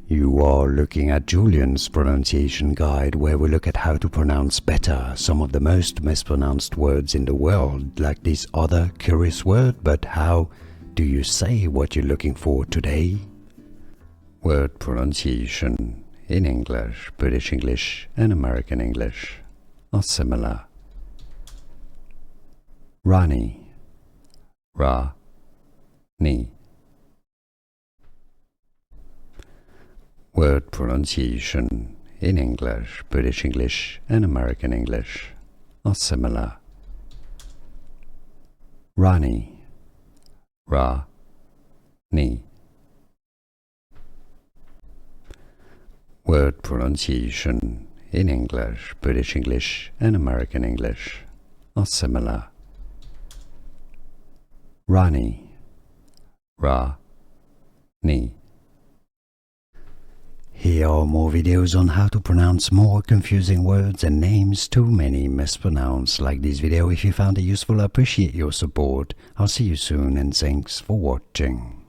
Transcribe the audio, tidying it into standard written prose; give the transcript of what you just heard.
You are looking at Julian's pronunciation guide, where we look at how to pronounce better some of the most mispronounced words in the world, like this other curious word. But how do you say what you're looking for today? Word pronunciation in English, British English and American English are similar. Runny, ra-ni. Word pronunciation in English, British English and American English are similar. Runny, ra-ni. Word pronunciation in English, British English and American English are similar. Runny, ra-ni. Here are more videos on how to pronounce more confusing words and names too many mispronounced. Like this video if you found it useful. I appreciate your support. I'll see you soon and thanks for watching.